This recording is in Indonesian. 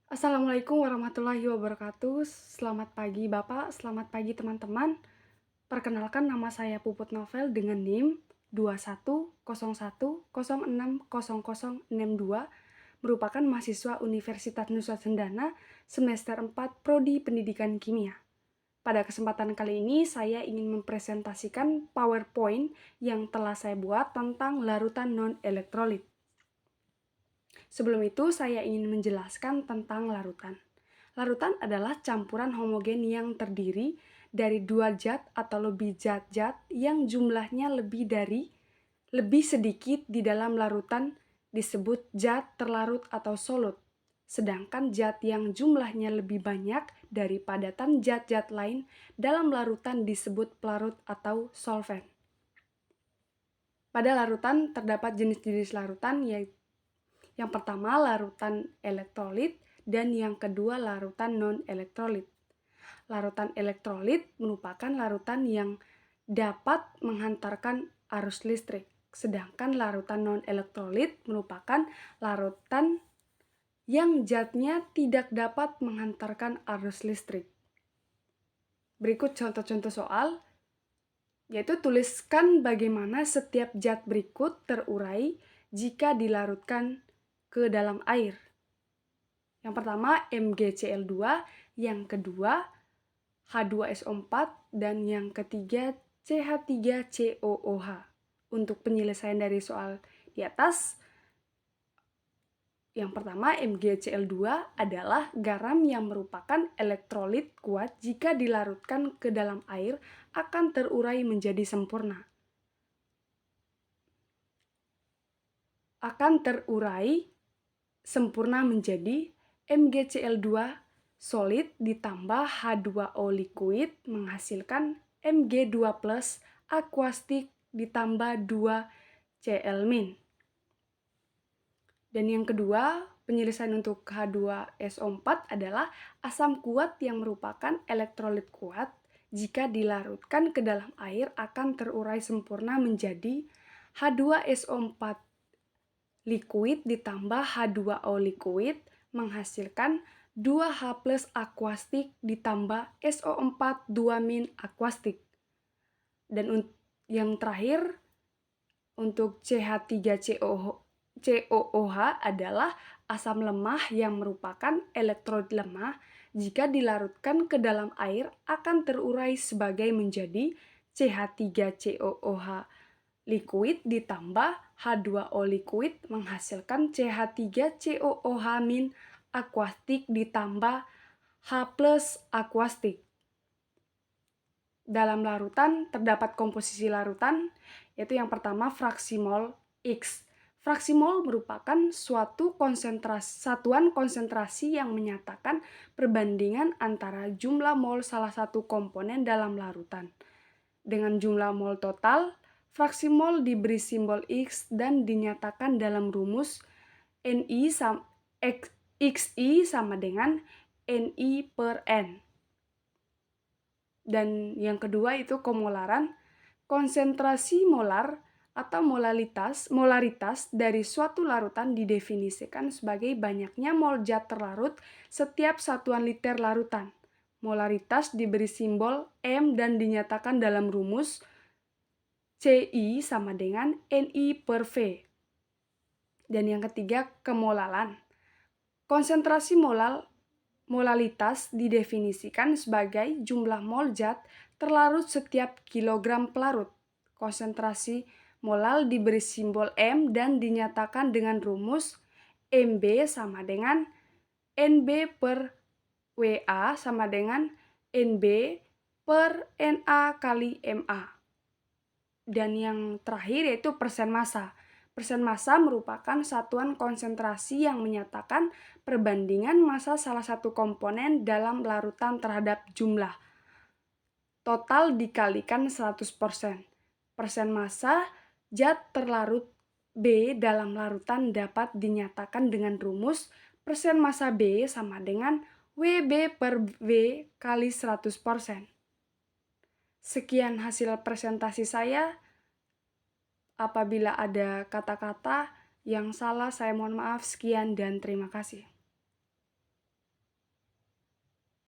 Assalamualaikum warahmatullahi wabarakatuh. Selamat pagi Bapak, selamat pagi teman-teman. Perkenalkan nama saya Puput Novel dengan NIM 2101060062, merupakan mahasiswa Universitas Nusa Cendana semester 4 Prodi Pendidikan Kimia. Pada kesempatan kali ini saya ingin mempresentasikan PowerPoint yang telah saya buat tentang larutan non-elektrolit. Sebelum itu, saya ingin menjelaskan tentang larutan. Larutan adalah campuran homogen yang terdiri dari dua zat atau lebih zat-zat yang jumlahnya lebih sedikit di dalam larutan disebut zat terlarut atau solut. Sedangkan zat yang jumlahnya lebih banyak dari padatan zat-zat lain dalam larutan disebut pelarut atau solvent. Pada larutan terdapat jenis-jenis larutan, yaitu yang pertama larutan elektrolit dan yang kedua larutan non-elektrolit. Larutan elektrolit merupakan larutan yang dapat menghantarkan arus listrik, sedangkan larutan non-elektrolit merupakan larutan yang zatnya tidak dapat menghantarkan arus listrik. Berikut contoh-contoh soal, yaitu tuliskan bagaimana setiap zat berikut terurai jika dilarutkan ke dalam air. Yang pertama MgCl2, yang kedua H2SO4, dan yang ketiga CH3COOH. Untuk penyelesaian dari soal di atas, yang pertama MgCl2 adalah garam yang merupakan elektrolit kuat jika dilarutkan ke dalam air akan terurai menjadi sempurna. Menjadi MgCl2 solid ditambah H2O liquid menghasilkan Mg2+ aquastik ditambah 2Cl-. Dan yang kedua, penyelesaian untuk H2SO4 adalah asam kuat yang merupakan elektrolit kuat jika dilarutkan ke dalam air akan terurai sempurna menjadi H2SO4 liquid ditambah H2O liquid menghasilkan 2H+ aquastik ditambah SO4 2- aquastik. Dan yang terakhir, untuk CH3COOH adalah asam lemah yang merupakan elektrolit lemah jika dilarutkan ke dalam air akan terurai sebagai menjadi CH3COOH liquid ditambah H2O liquid menghasilkan CH3COOH- aquastik ditambah H+ aquastik. Dalam larutan terdapat komposisi larutan, yaitu yang pertama fraksi mol X. Fraksi mol merupakan suatu satuan konsentrasi yang menyatakan perbandingan antara jumlah mol salah satu komponen dalam larutan dengan jumlah mol total. Fraksi mol diberi simbol X dan dinyatakan dalam rumus Xi sama dengan Ni/N. Dan yang kedua itu komolaran. Konsentrasi molar atau molaritas dari suatu larutan didefinisikan sebagai banyaknya mol zat terlarut setiap satuan liter larutan. Molaritas diberi simbol M dan dinyatakan dalam rumus Ci sama dengan Ni/V. Dan yang ketiga, kemolalan. Konsentrasi molalitas didefinisikan sebagai jumlah mol zat terlarut setiap kilogram pelarut. Konsentrasi molal diberi simbol M dan dinyatakan dengan rumus Mb sama dengan Nb/Wa sama dengan Nb/Na kali Ma. Dan yang terakhir yaitu persen massa. Persen massa merupakan satuan konsentrasi yang menyatakan perbandingan massa salah satu komponen dalam larutan terhadap jumlah total dikalikan 100%. Persen massa zat terlarut B dalam larutan dapat dinyatakan dengan rumus persen massa B sama dengan Wb/V kali 100%. Sekian hasil presentasi saya. Apabila ada kata-kata yang salah, saya mohon maaf. Sekian dan terima kasih.